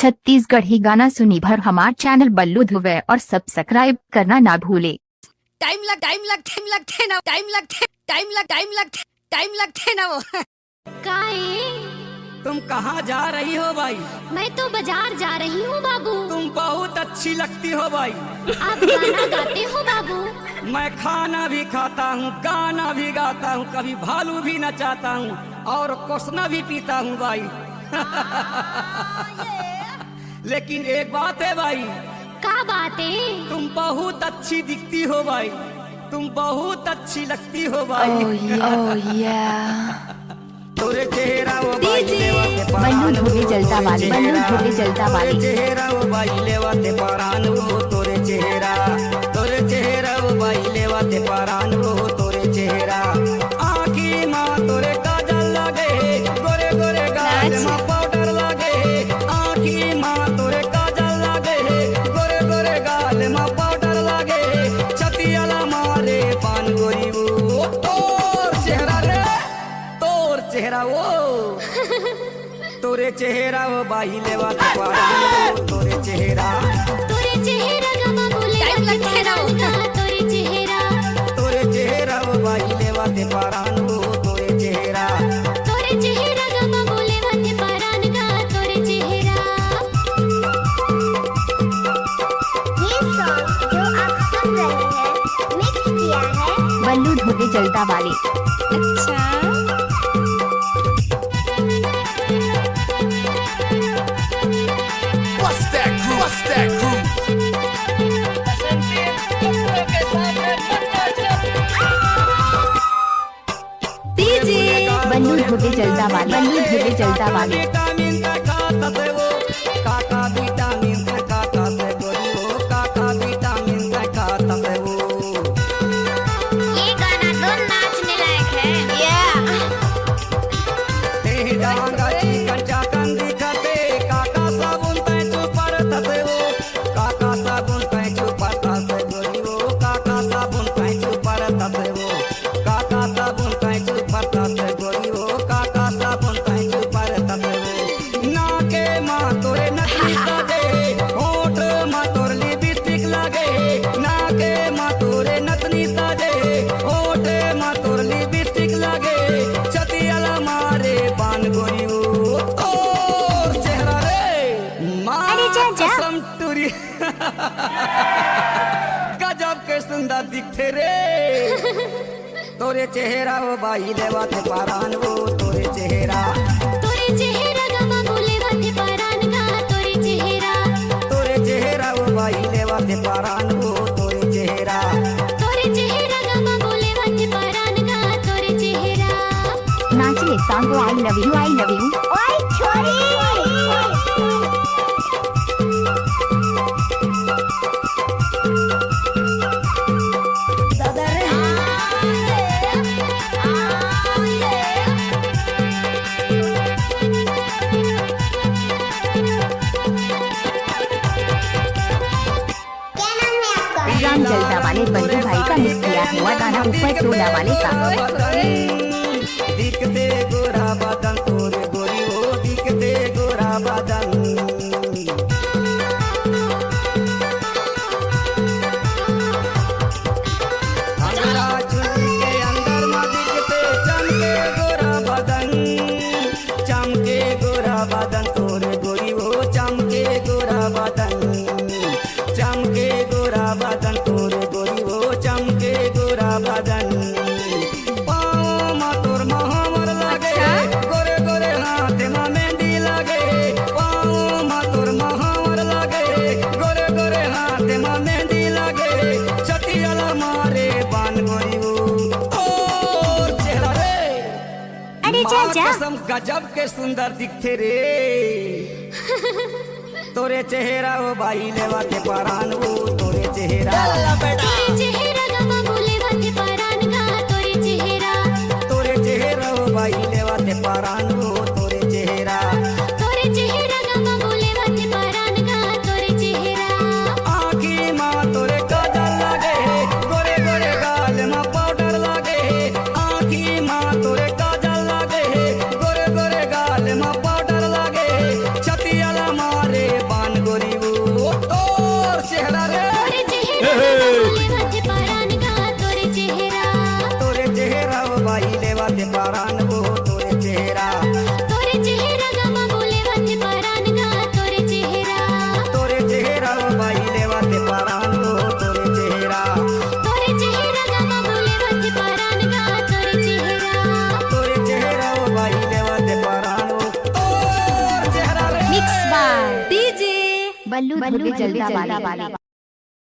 छत्तीसगढ़ी गाना सुनी भर हमार चैनल बल्लू धुवे और सब्सक्राइब करना ना भूले। टाइम लगते ना वो। तुम कहाँ जा रही हो भाई? मैं तो बाजार जा रही हूँ बाबू। तुम बहुत अच्छी लगती हो भाई। आप गाना गाते हो बाबू? मैं खाना भी खाता हूँ, गाना भी गाता हूँ, कभी भालू भी नचाता हूँ और कोसना भी पीता हूँ भाई। लेकिन एक बात है भाई। क्या बात है? तुम बहुत अच्छी दिखती हो भाई, तुम बहुत अच्छी लगती हो भाई। तोरे चेहरा वो भाई लेवाते बल्लू धोबी जलता वाली, बल्लू धोबी जलता वाली। चेहरा वो भाई लेवाते परान वो तोरे चेहरा वो भाई लेवाते परान वो तोरे चेहरा। आँखी माँ तोरे काजल लगे, गोरे गोरे गाल माँ पाउडर लगे। आँखी माँ तोरे काजल लगे, गोरे गोरे गाल माँ पाउडर लगे। छतियाला मारे पान गोरी वो तोर चेहरा रे, तोर चेहरा वो। तोरे चेहरा वो बाई लेवा ते परान वो तोरे चेहरा गमा बोले टाइम लगते ना वो। तोरे चेहरा वो बाई लेवा ते परान वो तोरे चेहरा गमा बोले वते परान गा तोरे चेहरा। ये सॉन्ग जो आप सुन रहे हैं मिक्स किया है बल्लू धोबी जलता वाली। अच्छा बल्लू धोबी जलता वाली, बल्लू धोबी जलता वाली। विटामिन खाता से वो काका विटामिन खाता से गोरी वो काका विटामिन खाता से वो। ये गाना तो नाचने लायक है। डांगा चिकन चाकन दिखते काका साबुन तै चुपर थसे वो काका साबुन तै चुपर थसे गोरी वो काका साबुन तै चुपर थसे वो काका साबुन तै चुपर थसे गोरी वो काका साबुन तै चुपर थसे वो। नाके माँ तोरे नथनी साजे, होठ माँ तोर लिपस्टिक लागे। नाके माँ तोरे नथनी साजे, होठ माँ तोर लिपस्टिक लागे। छतियाला मारे पान गोरी वो तोर चेहरा रे माँ कसम टूरी। गजब के सुंदर दिखते रे। तोरे चेहरा वो बाई लेवा ते पारान वो तोरे चेहरा गमा बोले वते परान गा तोरे चेहरा। वो बाई लेवा ते पारान वो तोरे चेहरा गमा बोले वते परान गा तोरे चेहरा। नाचले song I love you, I love you. ओए छोरी राम जलता वाले बल्लू भाई का मिस किया हुआ गाना ऊपर टोला वाले का। दिखते गोरा बदन तोरे गोरी वो दिखते गोरा बदन। हमरा चुल्ली के अंदर में दिखते चमके गोरा बदन। चमके गोरा बदन तोरे गोरी वो चमके गोरा बदन। चमके गोरा बदन तोरे गोरी वो चमके गोरा बदन। पाँव में तोर महावर लगे, गोरे गोरे हाथ में मेहंदी लगे। पाँव में तोर महावर लगे, गोरे गोरे हाथ में मेहंदी लगे। छतियाला मारे पान गोरी वो तोर चेहरा रे। अरे माँ जा कसम गजब के सुंदर दिखते रे। तोरे चेहरा वो बाई लेवा ते परान वो तोरे चेहरा गमा बोले वते परान गा तोरे चेहरा वो बाई लेवा ते परान वो तोरे चेहरा। गमा बोले वते परान गा तोरे चेहरा। आँखी माँ तोरे काजल लगे, गोरे गोरे गाल माँ पाउडर लगे। आँखी माँ तोरे काजल लगे, गोरे गोरे गाल माँ पाउडर लगे। छतियाला मारे बल्लू धुवे जल्दा वाले